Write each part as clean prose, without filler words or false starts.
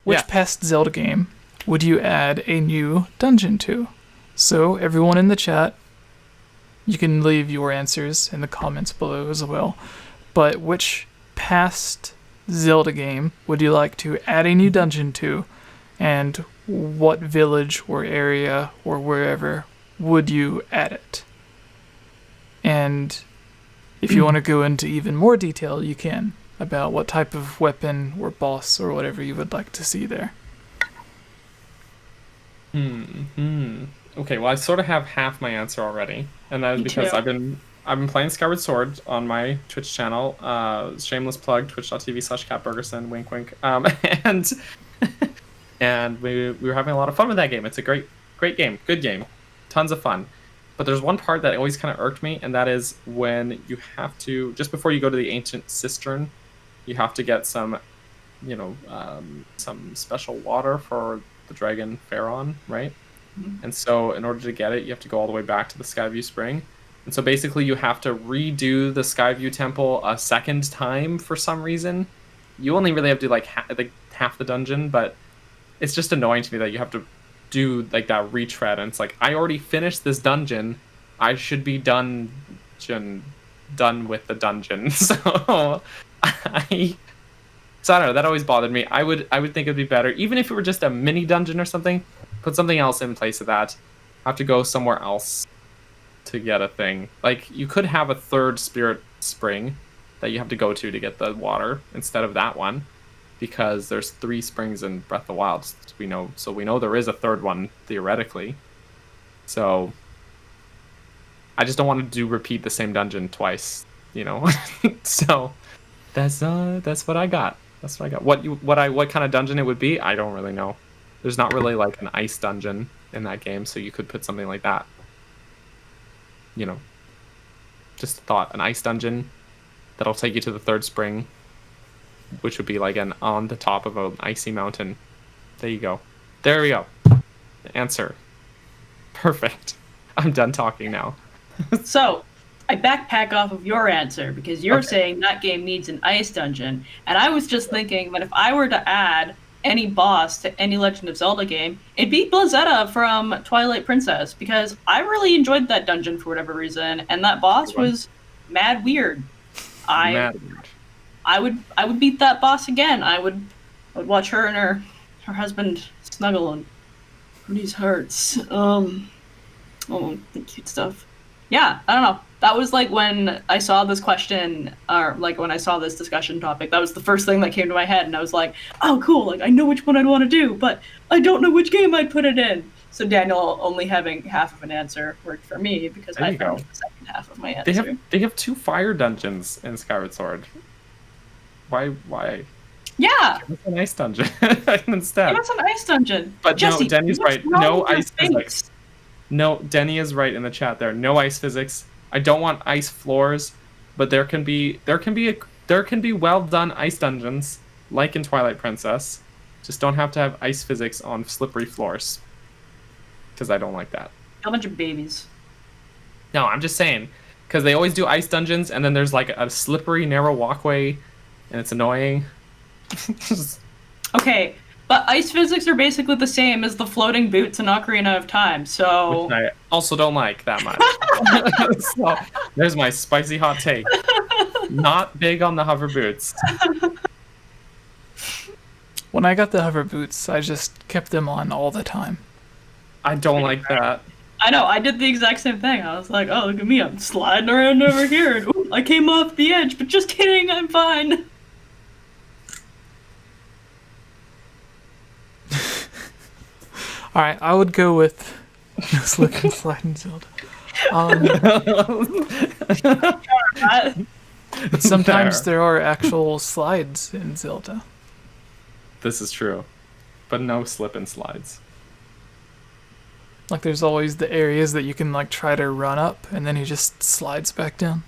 Which past Zelda game would you add a new dungeon to? So, everyone in the chat, you can leave your answers in the comments below as well. But which past Zelda game would you like to add a new dungeon to? And what village or area or wherever would you add it? And if you want to go into even more detail, you can, about what type of weapon or boss or whatever you would like to see there. Okay, well, I sort of have half my answer already, and that is because I've been playing Skyward Sword on my Twitch channel. Shameless plug, twitch.tv/CatBurgerson, wink wink. And we were having a lot of fun with that game. It's a great game, good game, tons of fun. But there's one part that always kind of irked me, and that is when you have to, just before you go to the ancient cistern, you have to get some, some special water for the dragon Pharaon, right? Mm-hmm. And so in order to get it, you have to go all the way back to the Skyview Spring. And so basically you have to redo the Skyview Temple a second time for some reason. You only really have to do like half the dungeon, but it's just annoying to me that you have to do like that retread, and it's like, I already finished this dungeon, I should be done with the dungeon. So I don't know, that always bothered me. I would think it'd be better, even if it were just a mini dungeon or something, put something else in place of that. Have to go somewhere else to get a thing. Like, you could have a third spirit spring that you have to go to get the water instead of that one, because there's 3 springs in Breath of the Wild, we know there is a third one theoretically. So I just don't want to repeat the same dungeon twice, So that's what I got. That's what I got. What kind of dungeon it would be, I don't really know. There's not really like an ice dungeon in that game, so you could put something like that. Just a thought, an ice dungeon that'll take you to the 3rd spring, which would be like on the top of an icy mountain. There you go. There we go. The answer. Perfect. I'm done talking now. So, I backpack off of your answer, because you're saying that game needs an ice dungeon, and I was just thinking that if I were to add any boss to any Legend of Zelda game, it'd be Blazetta from Twilight Princess, because I really enjoyed that dungeon for whatever reason, and that boss was mad weird. I would beat that boss again. I would watch her and her husband snuggle and these hearts. The cute stuff. Yeah, I don't know. That was like when I saw this question, or like when I saw this discussion topic, that was the first thing that came to my head, and I was like, oh cool, like I know which one I'd want to do, but I don't know which game I'd put it in. So Daniel only having half of an answer worked for me, because I found the second half of my answer. They have 2 fire dungeons in Skyward Sword. Why? Yeah! Give us an ice dungeon instead. Give us an ice dungeon. But Jesse, no, Denny's right. No ice physics. No, Denny is right in the chat there. No ice physics. I don't want ice floors, but there can be well done ice dungeons, like in Twilight Princess. Just don't have to have ice physics on slippery floors, because I don't like that. A bunch of babies. No, I'm just saying, because they always do ice dungeons, and then there's like a slippery, narrow walkway, and it's annoying. Okay, but ice physics are basically the same as the floating boots in Ocarina of Time, so... Which I also don't like that much. So, there's my spicy hot take. Not big on the hover boots. When I got the hover boots, I just kept them on all the time. I don't like that. I know, I did the exact same thing. I was like, oh, look at me, I'm sliding around over here, and ooh, I came off the edge, but just kidding, I'm fine. Alright, I would go with Slip and Slide in Zelda. But sometimes there are actual slides in Zelda. This is true. But no slip and slides. Like, there's always the areas that you can, like, try to run up, and then he just slides back down.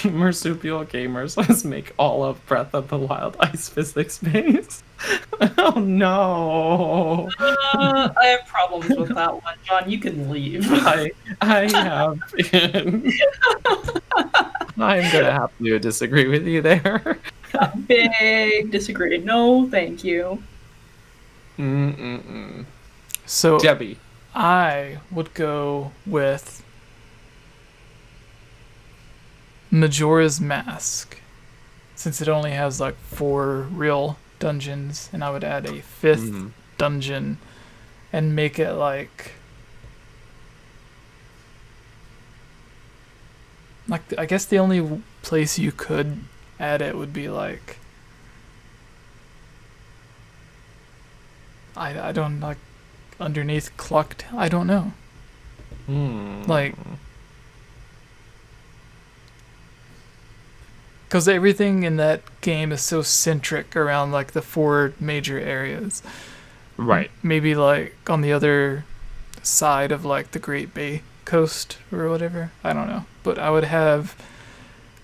Marsupial gamers, let's make all of Breath of the Wild ice physics based. Oh no. I have problems with that one, John. You can leave. I have been. I'm gonna have to disagree with you there. Big disagree. No, thank you. So Debbie. I would go with Majora's Mask, since it only has like 4 real dungeons, and I would add a 5th dungeon and make it like I guess the only place you could add it would be like I don't like underneath Clucked. I don't know. Like, because everything in that game is so centric around like the 4 major areas. Right. Maybe like on the other side of like the Great Bay Coast or whatever. I don't know. But I would have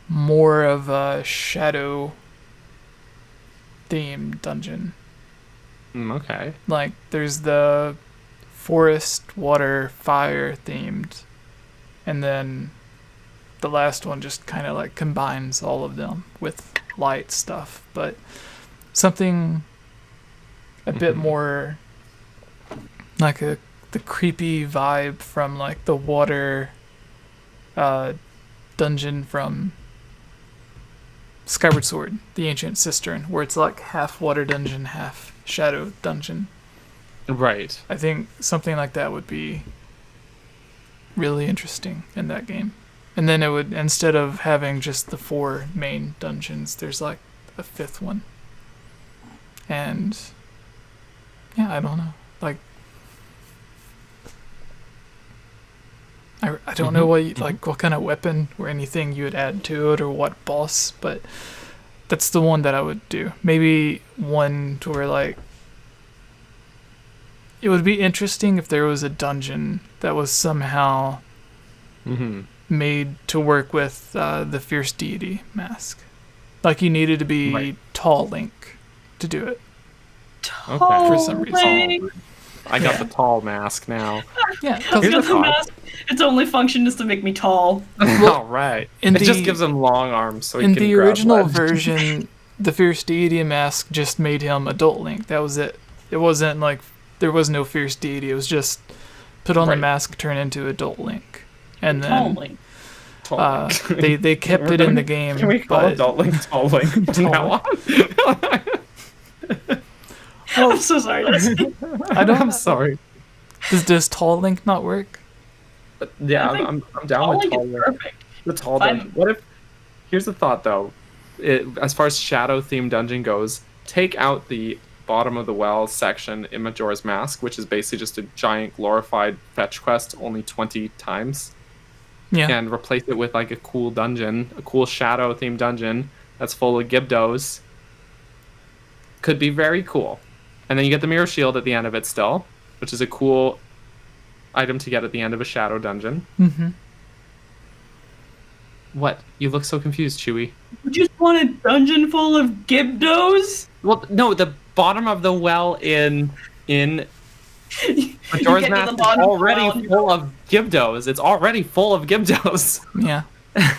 more of a shadow themed dungeon. Okay. Like there's the forest, water, fire themed, and then the last one just kind of like combines all of them with light stuff, but something a bit more like the creepy vibe from like the water dungeon from Skyward Sword, the Ancient Cistern, where it's like half water dungeon, half shadow dungeon. Right. I think something like that would be really interesting in that game. And then it would, instead of having just the 4 main dungeons, there's like a 5th one. And yeah, I don't know. Like, I don't know what what kind of weapon or anything you would add to it or what boss, but that's the one that I would do. Maybe one to where like it would be interesting if there was a dungeon that was somehow made to work with the Fierce Deity mask. Like you needed to be tall Link to do it. Okay. For some reason. I got the tall mask now. Yeah, its only function is to make me tall. All right. It just gives him long arms so he can in the grab original ledge. version, the Fierce Deity mask just made him adult Link. That was it. It wasn't like there was no Fierce Deity. It was just put on the mask, turn into adult Link, and then Tall Link. they kept it in the game. Can we call adult Link tall Link from now on? I'm so sorry. I'm sorry. Does tall Link not work? But yeah, I'm down with tall Link. Perfect. The tall dungeon. What if? Here's the thought though. As far as shadow themed dungeon goes, take out the bottom of the well section in Majora's Mask, which is basically just a giant glorified fetch quest, only 20 times. Yeah. And replace it with like a cool dungeon, a cool shadow themed dungeon that's full of Gibdos. Could be very cool. And then you get the mirror shield at the end of it still, which is a cool item to get at the end of a shadow dungeon. What? You look so confused, Chewy. You just want a dungeon full of Gibdos? Well, no, the bottom of the well in Majora's Mask is already full of Gibdos. It's already full of Gibdos. Yeah.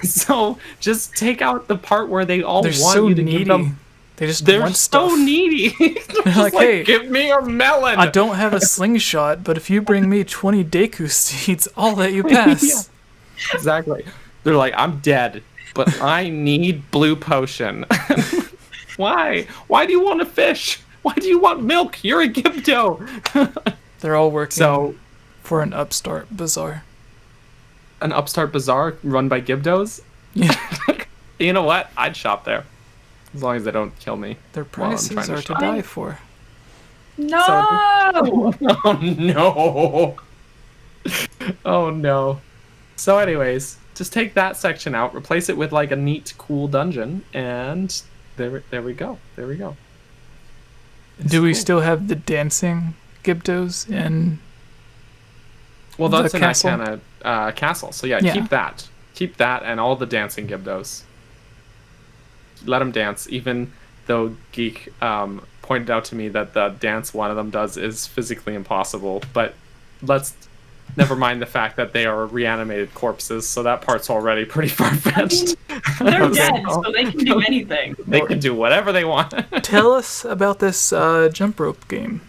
So just take out the part where they all They're want so you to needy. give them. They're so stuff. needy. They're like, hey, give me a melon. I don't have a slingshot, but if you bring me 20 Deku seeds, I'll let you pass. Yeah. Exactly. They're like, I'm dead, but I need blue potion. Why? Why do you want a fish? Why do you want milk? You're a Gibdo. They're all working for an upstart bazaar. An upstart bazaar run by Gibdos? Yeah. You know what? I'd shop there. As long as they don't kill me. Their prices are to die for. No! Oh, no. Oh, no. So anyways, just take that section out, replace it with like a neat, cool dungeon, and there we go. There we go. Do we still have the dancing Gibdos in Well, that's the in castle? that kind of castle. So yeah, keep that. Keep that and all the dancing Gibdos. Let them dance, even though Geek pointed out to me that the dance one of them does is physically impossible. But let's never mind the fact that they are reanimated corpses, so that part's already pretty far-fetched. They're dead, so they can do anything. They can do whatever they want. Tell us about this jump rope game.